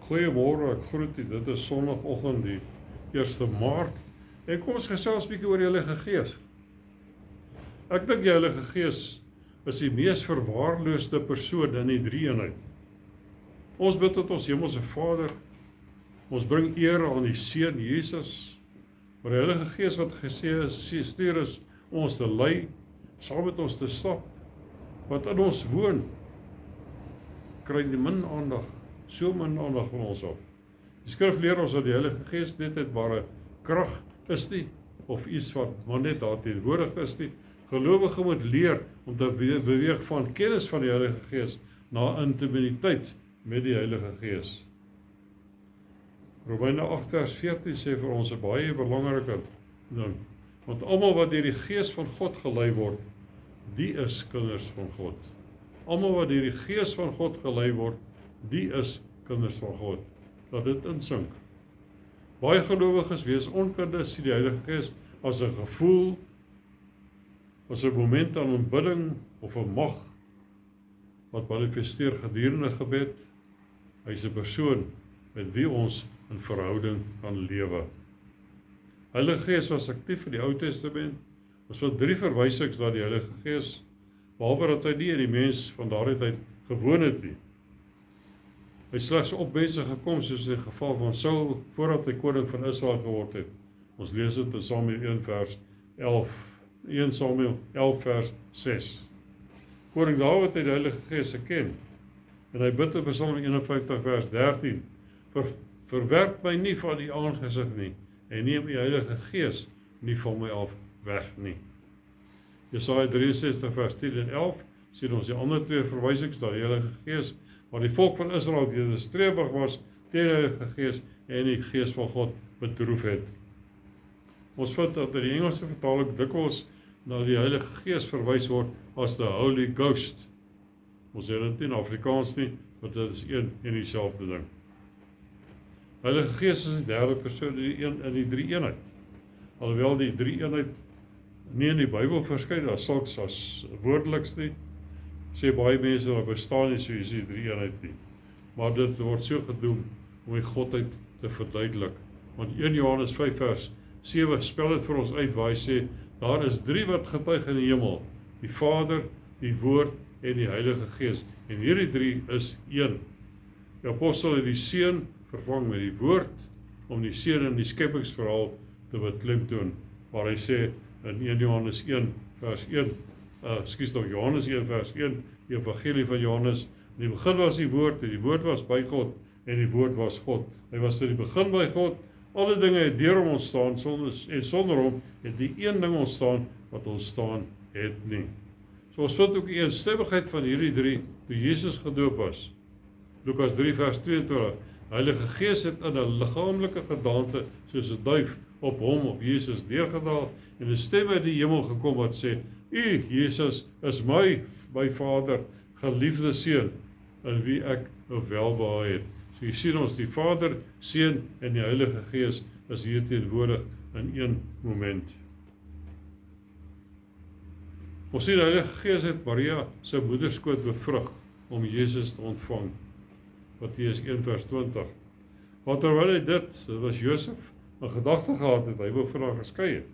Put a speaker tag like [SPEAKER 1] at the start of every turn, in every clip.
[SPEAKER 1] Goeiemôre, ek groet u. Dit is Sondagoggend die 1 Maart. En kom ons gesels 'n bietjie oor die Heilige Gees. Ek dink die Heilige Gees is die mees verwaarloosde persoon in die drie-eenheid. Ons bid tot ons Hemelse Vader. Ons bring eer aan die Seun Jesus. Maar die Heilige Gees wat gesê is, stuur is om ons te lei, saam met ons te stap, wat in ons woon, kry die min aandag. So min aandag van ons af. Die skrif leer ons dat die Heilige Gees net 'n ware krag is nie, of iets wat maar net daar teenwoordig is nie. Gelowige moet leer om te beweeg van kennis van die Heilige Gees na intimiteit met die Heilige Gees. Romeine 8 vers 14 sê vir ons 'n baie belangrike ding, want almal wat deur die Gees van God gelei word, die is kinders van God. Almal wat deur die Gees van God gelei word, die is kinders van God. Laat dit insink. Baie gelowiges wees onkundig, sien die Heilige Gees as 'n gevoel, as 'n moment aan aanbidding of 'n mag wat manifesteer gedurende gebed. Hy is 'n persoon met wie ons in verhouding kan lewe. Heilige Gees was aktief in die Ou Testament. Ons vind 3 verwysings na die Heilige Gees, behalwe dat hy nie in die mens van daardie tyd gewoon het nie. Hy is slegs op mense gekom, soos in die geval van Saul, voordat hy koning van Israel geword het. Ons lees dit in Samuel 1 vers 11, 1 Samuel 11 vers 6. Koning Dawid het die Heilige Gees geken, en hy bid in Psalm 51 vers 13, verwerp my nie van die aangesig nie, en neem die Heilige Gees nie van my af weg nie. Jesaja 63 vers 10 en 11 sien ons die ander 2 verwysings na die Heilige Gees, waar die volk van Israel teenstrebig was teen die Heilige Gees en die Gees van God bedroef het. Ons vind dat in die Engelse vertaling dikwels na die Heilige Gees verwys word as the Holy Ghost. Ons sê dit nie in Afrikaans nie, want dit is een en dieselfde ding. Heilige Gees is die derde persoon in die drie-eenheid. Alhoewel die drie-eenheid nie in die Bybel verskyn as sulks as woordeliks nie, sê baie mense dat bestaan nie soos die drie-eenheid nie. Maar dit word so gedoen om die Godheid te verduidelik. Want 1 Johannes 5 vers 7 spel dit vir ons uit waar hy sê, daar is 3 wat getuig in die hemel, die Vader, die Woord en die Heilige Gees. En hierdie 3 is een. Die apostel het die Seun vervang met die Woord, om die Seun in die skepingsverhaal te beklemtoon, waar hy sê in 1 Johannes 1 vers 1, Johannes 1 vers 1, die Evangelie van Johannes, in die begin was die Woord, en die Woord was by God, en die Woord was God. Hy was in die begin by God, alle dinge het deur hom ontstaan, en sonder hom het die een ding ontstaan, wat ontstaan het nie. So ons vind ook die eensstemmigheid van hierdie 3, toe Jesus gedoop was. Lukas 3 vers 22, Heilige Gees het in 'n liggaamlike gedaante, soos 'n duif, op hom, op Jesus neergedaal, en 'n stem uit die hemel gekom wat sê, U, Jesus, is my Vader, geliefde Seun, in wie ek welbehae het. So jy sien ons, die Vader, Seun en die Heilige Gees is hier teenwoordig in een moment. Ons sien die Heilige Gees het Maria sy moederskoot bevrug om Jesus te ontvang. Matteus 1 vers 20. Want terwyl hy dit was Josef, 'n gedagte gehad het, hy wou van haar geskei het.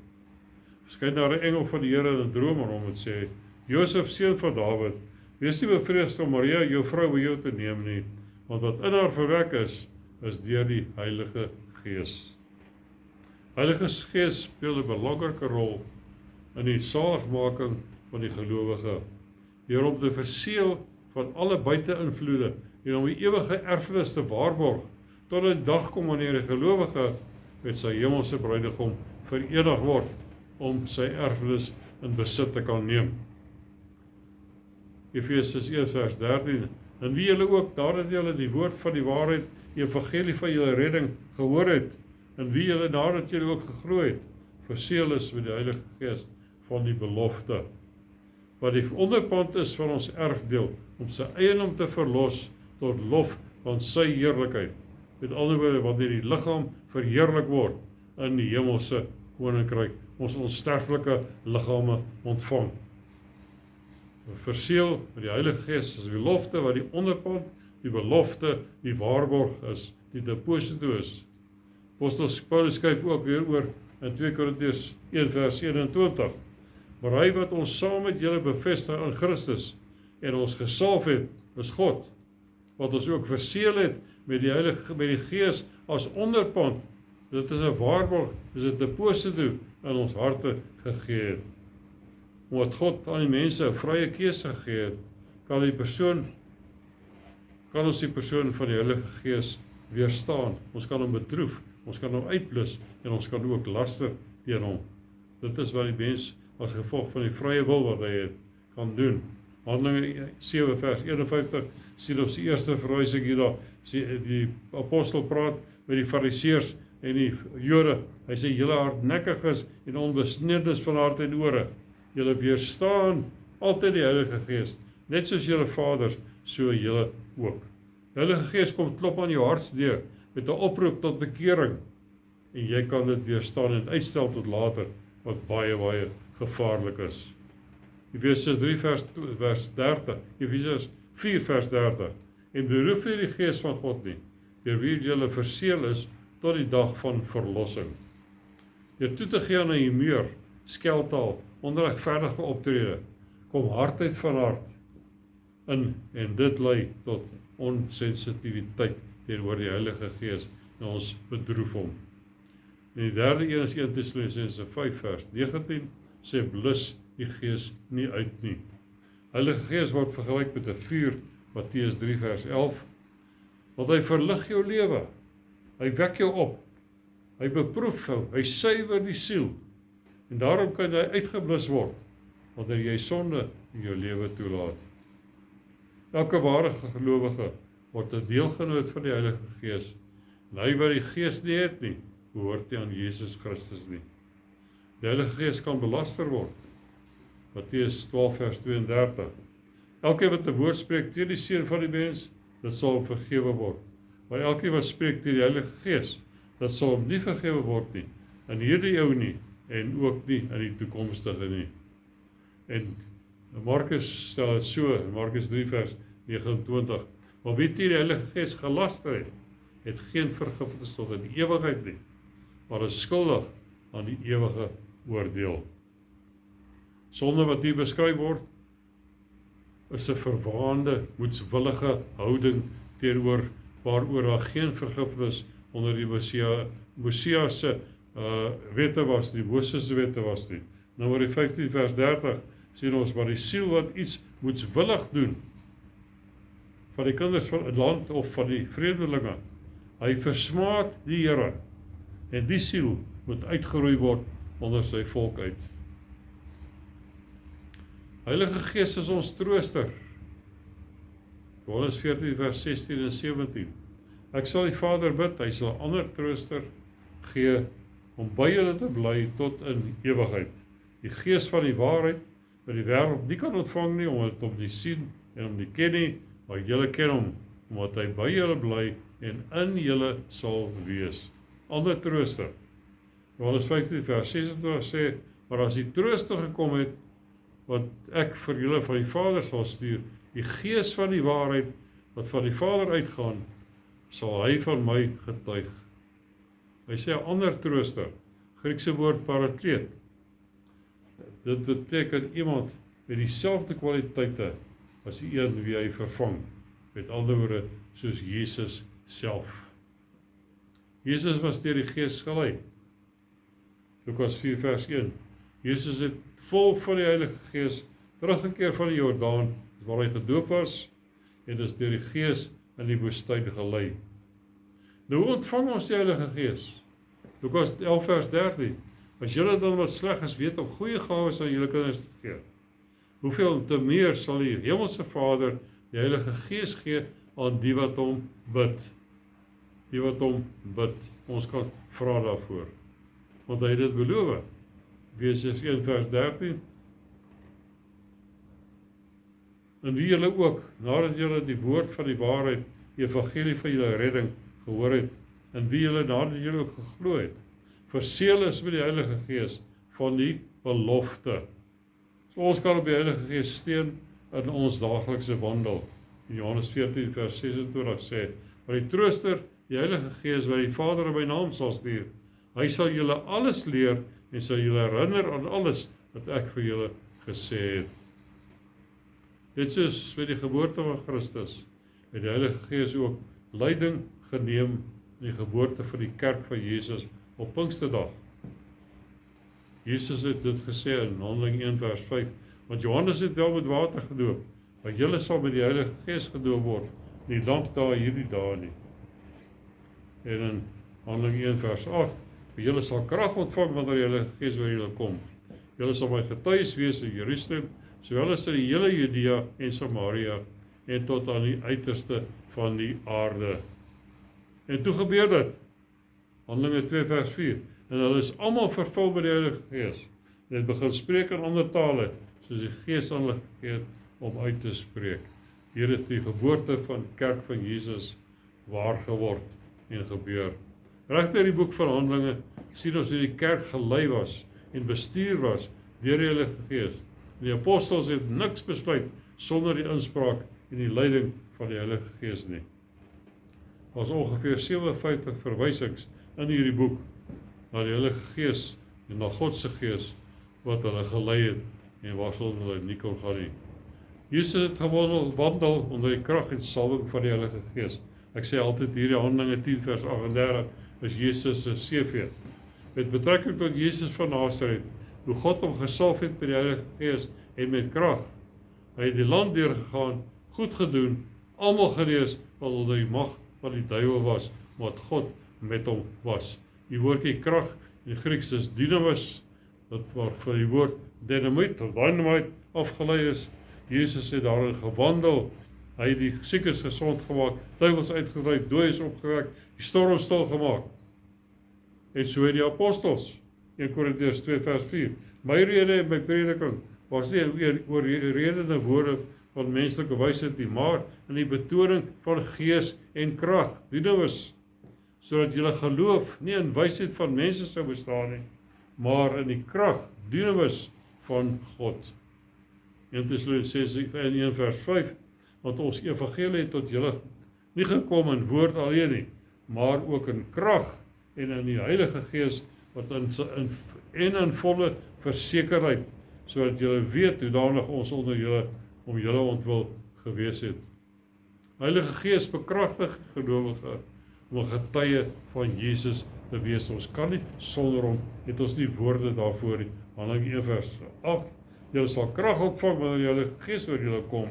[SPEAKER 1] Verskyn daar 'n engel van die Here in 'n droom aan hom en sê, Josef, seun van Dawid, wees nie bevreesd om Maria, jou vrou, by jou te neem nie, want wat in haar verwek is deur die Heilige Gees. Heilige Gees speel 'n belangrike rol in die saligmaking van die gelowige, deur hom te verseël van alle buite-invloede en om die ewige erfenis te waarborg, tot 'n dag kom wanneer die gelowige met sy hemelse bruidegom verenig word, om sy erfenis in besit te kan neem. Efesiërs 1 vers 13, en wie julle ook, nadat julle die woord van die waarheid, die evangelie van julle redding gehoor het, en wie julle nadat julle ook gegroei het, verseël is met die Heilige Gees van die belofte, wat die onderpand is van ons erfdeel, om sy eiendom te verlos tot lof van sy heerlikheid. Met ander woorde, wanneer die liggaam verheerlik word in die hemelse koninkryk, ons onsterflike liggame ontvang. Verseël met die Heilige Gees is die belofte wat die onderpand die belofte, die waarborg is, die deposito is. Apostel Paulus skryf ook weer oor in 2 Korintiërs 1 vers 21. Maar hy wat ons saam met julle bevestig in Christus en ons gesalf het, is God, wat ons ook verseël het met die Gees as onderpand. Dit is 'n waarborg, dis 'n deposito in ons harte gegee het. Omdat God aan die mense 'n vrye keuse gegee het, kan ons die persoon van die Heilige Gees weerstaan. Ons kan hom bedroef, ons kan hom uitblus en ons kan ook laster teen hom. Dit is wat die mens as gevolg van die vrye wil wat hy het, kan doen. Handelinge 7 vers 51 sien ons die eerste verwysing hier daar. Die apostel praat met die fariseërs en die Jode. Hy sê, julle hardnekkiges en onbesnedenis van hart en ore. Julle weerstaan altyd die Heilige Gees, net soos julle vaders, so julle ook. Die Heilige Gees kom klop aan jou hartsdeur met 'n oproep tot bekering. En jy kan dit weerstaan en uitstel tot later, wat baie, baie gevaarlik is. Efesiërs 3 vers 30, Efesiërs 4 vers 30. En beroef nie die Gees van God nie, deur wie julle verseël is tot die dag van verlossing. Deur toe te gee aan 'n humeur, skeltaal, onregverdige optrede, kom hardheid van hart in en dit lei tot onsensitiwiteit teenoor die Heilige Gees en ons bedroef hom. En die derde een is 1 Tessalonisense 5 vers 19 sê blus die Gees nie uit nie. Heilige Gees word vergelyk met 'n vuur, Matteus 3 vers 11, want hy verlig jou lewe, hy wek jou op, hy beproef jou, hy suiwer die siel, en daarom kan hy uitgeblus word, wanneer jy sonde in jou lewe toelaat. Elke ware gelowige word 'n deelgenoot van die Heilige Gees, en hy wat die Gees nie het nie, behoort nie aan Jesus Christus nie. Die Heilige Gees kan belaster word. Matteus 12 vers 32. Elkeen wat 'n woord spreek teen die seun van die mens, dit sal hom vergewe word. Maar elkeen wat spreek teen die Heilige Gees, dit sal hom nie vergewe word nie, in hierdie eeu nie, en ook nie in die toekomstige nie. En Markus stel dit so, in Markus 3 vers 29, maar wie teen die Heilige Gees gelaster het, het geen vergifnis tot in die ewigheid nie, maar is skuldig aan die ewige oordeel. Sonde wat hier beskryf word, is 'n verwaande, moedswillige houding teenoor waaroor daar geen vergifnis onder die Mosias se wette was nie, Moses se wette was nie. Numeri 15 vers 30 sien ons, maar die siel wat iets moedswillig doen, van die kinders van het land of van die vreemdelinge, hy versmaad die Here, en die siel moet uitgeroei word onder sy volk uit. Heilige Gees is ons trooster. Johannes 14 vers 16 en 17. Ek sal die Vader bid, hy sal 'n ander trooster gee om by julle te bly tot in ewigheid. Die Gees van die waarheid wat die wêreld nie kan ontvang nie, omdat hom nie sien en hom nie ken nie, maar julle ken hom, omdat hy by julle bly en in julle sal wees. Ander trooster. Johannes 15 vers 26 sê, maar as die trooster gekom het, wat ek vir julle van die Vader sal stuur, die Gees van die waarheid, wat van die Vader uitgaan, sal hy van my getuig. Hy sê 'n ander trooster, Griekse woord parakleet. Dit beteken iemand met dieselfde kwaliteite as die een wie hy vervang, met ander woorde soos Jesus self. Jesus was deur die Gees gelei. Lukas 4 vers 1. Jesus het vol van die Heilige Gees teruggekeer van die Jordaan, waar hy gedoop was, en is deur die Gees in die woestyn gelei. Nou ontvang ons die Heilige Gees. Lukas 11 vers 13. As julle dan wat sleg is weet om goeie gawes aan julle kinders te gee, hoeveel te meer sal die Hemelse Vader die Heilige Gees gee aan die wat hom bid. Die wat hom bid. Ons kan vra daarvoor, want hy het dit beloof. Efesiërs 1 vers 13. En wie julle ook, nadat julle die woord van die waarheid, die evangelie van julle redding gehoor het, en wie julle nadat julle ook geglo het, verseël is met die Heilige Gees van die belofte. So ons kan op die Heilige Gees steun in ons daaglikse wandel In Johannes 14 vers 26 sê, maar die Trooster, die Heilige Gees wat die Vader in my naam sal stuur, hy sal julle alles leer en sal julle herinner aan alles wat ek vir julle gesê het. Dit soos met die geboorte van Christus, het die Heilige Gees ook leiding geneem in die geboorte van die kerk van Jesus op Pinksterdag. Jesus het dit gesê in Handelinge 1 vers 5, want Johannes het wel met water gedoop, maar julle sal met die Heilige Gees gedoop word, nie lank daar hierdie dae nie. En in Handelinge 1 vers 8, julle sal krag ontvang wanneer die Heilige Gees oor julle kom. Julle sal my getuies wees in Jerusalem, sowel as in die hele Judea en Samaria, en tot aan die uiterste van die aarde. En toe gebeur dit, Handelinge 2 vers 4, en hulle is almal vervul met die Heilige Gees, en het begin spreek in ander tale, soos die Gees aan hulle gegee het om uit te spreek. Hier is die geboorte van kerk van Jesus waar geword en gebeur. Regter die boek van Handelinge sien ons hoe die kerk gelei was en bestuur was deur die Heilige Gees. En die apostels het niks besluit sonder die inspraak en die leiding van die Heilige Gees nie. Daar was ongeveer 57 verwysings in hierdie boek na die Heilige Gees en na God se Gees wat hulle gelei het en waarsonder hulle nie kon gaan nie. Jesus het gewandel onder die krag en salwing van die Heilige Gees. Ek sê altyd hierdie Handelinge 10 vers 38 is Jesus se CV. Met betrekking tot Jesus van Nasaret, hoe God hom gesalf het met die Heilige Gees en met krag. Hy het die land deurgegaan, goed gedoen, almal genees wat onder die mag van die duiwel was, omdat God met hom was. Die woordjie krag in Grieks is dynamis, wat waarvan die woord dynamite of dynamite afgelei is. Jesus het daarin gewandel, hy het die siekes gesond gemaak, duiwels uitgedryf, dooies opgewek, die storm stil gemaak. En so het die apostels, 1 Korintiërs 2 vers 4, my rede en my prediking was nie oorredende woorde van menslike wysheid nie, maar in die betoning van gees en krag, dynamis, sodat julle geloof nie in wysheid van mense sou bestaan nie, maar in die krag, dynamis van God. 1 Tessalonisense 1 vers 5, want ons evangelie het tot julle nie gekom in woord alleen nie, maar ook in krag en in die Heilige Gees, wat in volle versekerheid, sodat julle weet hoe danig ons onder julle, om julle ontwil gewees het. Heilige Gees bekragtig gelowige, om 'n getuie van Jesus te wees. Ons kan nie sonder hom, het ons nie woorde daarvoor nie. Handelinge 1 vers 8, julle sal krag ontvang wanneer die Heilige Gees oor julle kom.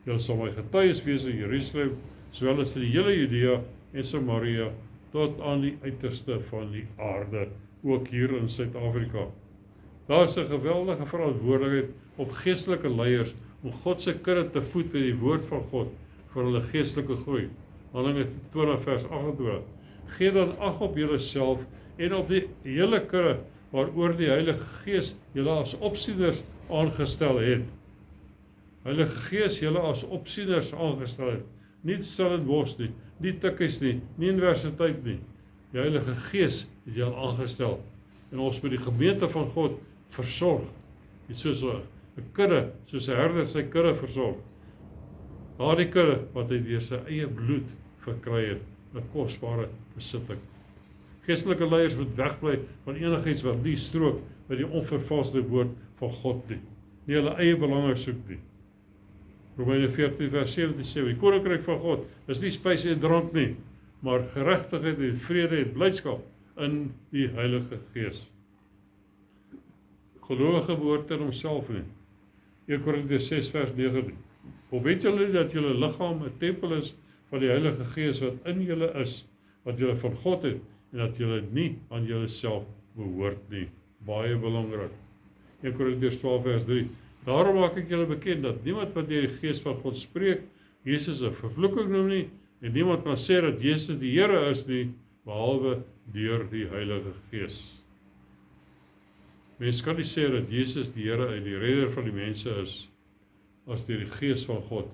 [SPEAKER 1] Julle sal my getuies wees in Jerusalem, sowel as in die hele Judea en Samaria, tot aan die uiterste van die aarde, ook hier in Suid-Afrika. Daar is 'n geweldige verantwoordelikheid op geestelike leiers, om God se kudde te voed met die woord van God, vir hulle geestelike groei. Handelinge 20 vers 28. Gee dan ag op julleself en op die hele kudde, waaroor die Heilige Gees julle as opsieners aangestel het. Heilige Gees julle as opsieners aangestel het. Nie Stellenbosch nie, nie tikkies nie, nie universiteit nie. Die Heilige Gees het julle aangestel. En ons moet die gemeente van God versorg. Nie soos 'n kudde, soos 'n herder sy kudde versorg. Daardie kudde wat hy deur sy eie bloed verkry het, 'n kosbare besitting. Geestelike leiers moet wegbly van enigiets wat nie strook met die onvervalste woord van God nie. Nie hulle eie belange soek nie. Romeine 14 vers 17 sê, die koninkryk van God is nie spys en drank nie, maar geregtigheid en vrede en blydskap in die Heilige Gees. Gelowige behoort aan homself nie. 1 Korintiërs 6 vers 19. Of weet julle dat julle liggaam 'n tempel is van die Heilige Gees wat in julle is, wat julle van God het, en dat julle nie aan julleself behoort nie. Baie belangrik. 1 Korintiërs 12 vers 3. Daarom maak ek julle bekend dat niemand wat deur die Gees van God spreek, Jesus 'n vervloeking noem nie, en niemand kan sê dat Jesus die Here is nie, behalwe deur die Heilige Gees. Mens kan nie sê dat Jesus die Here en die redder van die mense is, as deur die Gees van God,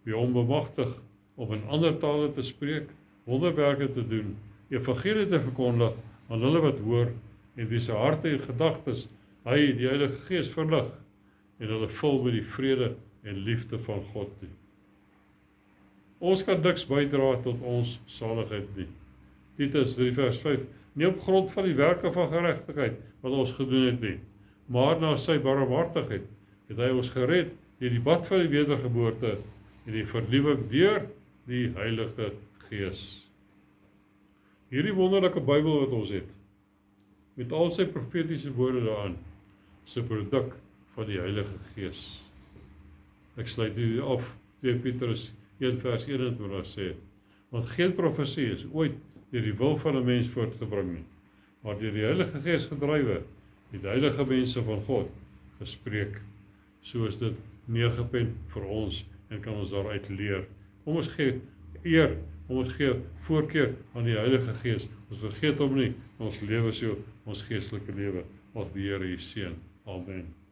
[SPEAKER 1] wie hom bemagtig om in ander tale te spreek, wonderwerke te doen, evangelie te verkondig aan hulle wat hoor, en wie se harte en gedagtes hy, die Heilige Gees, verlig, en hulle vul met die vrede en liefde van God nie. Ons kan niks bydra tot ons saligheid nie. Titus 3 vers 5. Nie op grond van die werke van geregtigheid wat ons gedoen het nie, maar na sy barmhartigheid het hy ons gered deur die bad van die wedergeboorte en die vernuwing deur die Heilige Gees. Hierdie wonderlike Bybel wat ons het, met al sy profetiese woorde daarin, is 'n produk van die Heilige Gees. Ek sluit hier af, 2 Petrus 1 vers 21 sê, want geen profesie is ooit deur die wil van 'n mens voortgebring nie, maar deur die Heilige Gees gedrywe, het heilige mense van God gespreek. So is dit neergepen vir ons en kan ons daaruit leer. Kom ons gee eer, kom ons gee voorkeur aan die Heilige Gees. Ons vergeet hom nie, ons lewe so, ons geestelike lewe, wat die Here u seën. Amen.